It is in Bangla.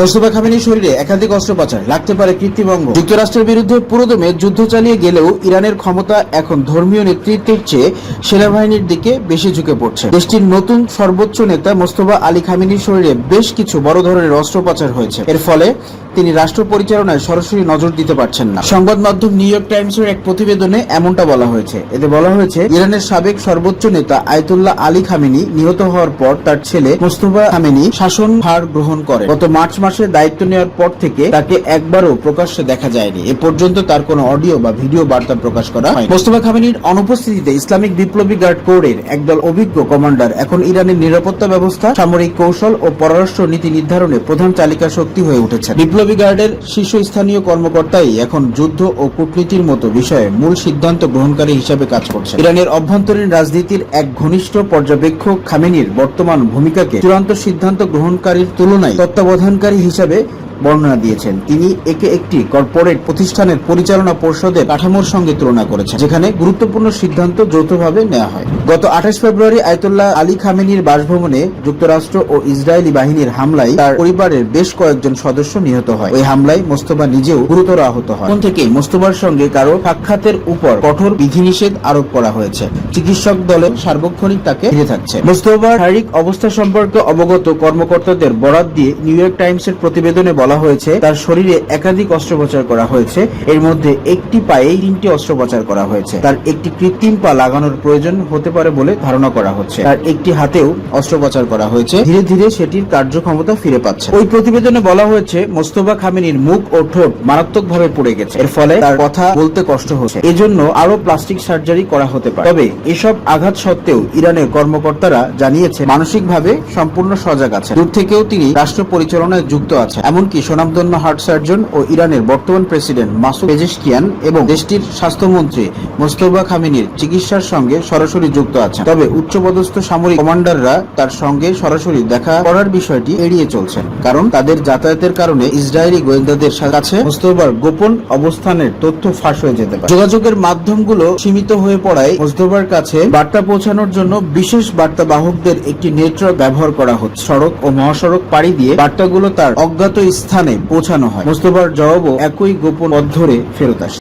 মোস্তফা খামেনির শরীরে একাধিক অস্ত্রোপচার, লাগতে পারে কৃত্রিমঙ্গ। যুক্তরাষ্ট্রের বিরুদ্ধে পুরোদমে যুদ্ধ চালিয়ে গেলেও ইরানের ক্ষমতা এখন ধর্মীয় নেতৃত্বের চেয়ে সেনাবাহিনীর দিকে বেশি ঝুঁকে পড়ছে। দেশটির নতুন সর্বোচ্চ নেতা মোস্তফা আলী খামেনির শরীরে বেশ কিছু বড় ধরনের অস্ত্রোপচার হয়েছে। এর ফলে তিনি রাষ্ট্র পরিচালনায় সরাসরি নজর দিতে পারছেন না। সংবাদ মাধ্যম নিউ ইয়র্ক টাইমসের এক প্রতিবেদনে এমনটা বলা হয়েছে। এতে বলা হয়েছে, ইরানের সাবেক সর্বোচ্চ নেতা আয়াতুল্লাহ আলী খামেনি নিহত হওয়ার পর তার ছেলে মোস্তফা খামেনি শাসনভার গ্রহণ করে। গত মার্চ মাসে দায়িত্ব নেওয়ার পর থেকে তাকে একবারও প্রকাশ্যে দেখা যায়নি। এ পর্যন্ত তার কোনো অডিও বা ভিডিও বার্তা প্রকাশ করা হয়নি। মোস্তফা খামেনির অনুপস্থিতিতে ইসলামিক বিপ্লবী গার্ড কোরের একদল অভিজ্ঞ কমান্ডার এখন ইরানের নিরাপত্তা ব্যবস্থা, সামরিক কৌশল ও পররাষ্ট্র নীতি নির্ধারণে প্রধান চালিকা শক্তি হয়ে উঠেছে। বিপ্লবী গার্ডের শীর্ষস্থানীয় কর্মকর্তাই এখন যুদ্ধ ও কূটনীতির মতো বিষয়ে মূল সিদ্ধান্ত গ্রহণকারী হিসাবে কাজ করছে। ইরানের অভ্যন্তরীণ রাজনীতির এক ঘনিষ্ঠ পর্যবেক্ষক খামেনির বর্তমান ভূমিকাকে চূড়ান্ত সিদ্ধান্ত গ্রহণকারীর তুলনায় তত্ত্বাবধানকারী হিসাবে বর্ণনা দিয়েছেন। তিনি একে একটি কর্পোরেট প্রতিষ্ঠানের পরিচালনা পর্ষদের কাঠামোর সঙ্গে তুলনা করেছেন, যেখানে গুরুত্বপূর্ণ সিদ্ধান্ত যৌথভাবে নেওয়া হয়। গত 28 ফেব্রুয়ারি আয়াতুল্লাহ আলী খামেনির বাসভবনে যুক্তরাষ্ট্র ও ইসরায়েলি বাহিনীর হামলায় তার পরিবারের বেশ কয়েকজন সদস্য নিহত হয়। ওই হামলায় মোস্তফা নিজেও গুরুতর আহত হয়। তখন থেকেই মোস্তফার সঙ্গে কারো সাক্ষাতের উপর কঠোর বিধিনিষেধ আরোপ করা হয়েছে। চিকিৎসক দলে সার্বক্ষণিক তাকে ঘিরে থাকছে। মোস্তফার শারীরিক অবস্থা সম্পর্কে অবগত কর্মকর্তাদের বরাত দিয়ে নিউ ইয়র্ক টাইমসের প্রতিবেদনে বলা হয়েছে, তার শরীরে একাধিক অস্ত্রোপচার করা হয়েছে। এর মধ্যে একটি পায়ে 3টি অস্ত্রোপচার করা হয়েছে। তার একটি কৃত্রিম পা লাগানোর প্রয়োজন হতে পারে বলে ধারণা করা হচ্ছে। তার একটি হাতেও অস্ত্রোপচার করা হয়েছে। ধীরে ধীরে সেটির কার্যক্ষমতা ফিরে পাচ্ছে। ওই প্রতিবেদনে বলা হয়েছে, মোস্তফা খামেনির মুখ ও ঠোঁট মারাত্মকভাবে পুড়ে গেছে। এর ফলে তার কথা বলতে কষ্ট হচ্ছে। এজন্য আরো প্লাস্টিক সার্জারি করা হতে পারে। তবে এসব আঘাত সত্ত্বেও ইরানের কর্মকর্তারা জানিয়েছে মানসিকভাবে সম্পূর্ণ সজাগ আছে। দূর থেকেও তিনি রাষ্ট্র পরিচালনায় যুক্ত আছে। এমনকি স্বনামধন্য হার্ট সার্জন ও ইরানের বর্তমান প্রেসিডেন্ট মাসুদ পেজেশকিয়ান এবং দেশটির স্বাস্থ্যমন্ত্রী মোস্তফা খামেনির চিকিৎসার সঙ্গে সরাসরি যুক্ত আছেন। তবে উচ্চপদস্থ সামরিক কমান্ডাররা তার সঙ্গে সরাসরি দেখা করার বিষয়টি এড়িয়ে চলছেন, কারণ তাদের যাতায়াতের কারণে ইসরায়েলি গোয়েন্দাদের কাছে মোস্তফার গোপন অবস্থানের তথ্য ফাঁস হয়ে যেতে পারে। যোগাযোগের মাধ্যমগুলো সীমিত হয়ে পড়ায় মোস্তফার কাছে বার্তা পৌঁছানোর জন্য বিশেষ বার্তা বাহকদের একটি নেটওয়ার্ক ব্যবহার করা হচ্ছে। সড়ক ও মহাসড়ক পাড়ি দিয়ে বার্তাগুলো তার অজ্ঞাত স্থানে পৌঁছানো হয়। মোস্তফার জবাবও একই গোপন পথ ধরে ফেরত আসে।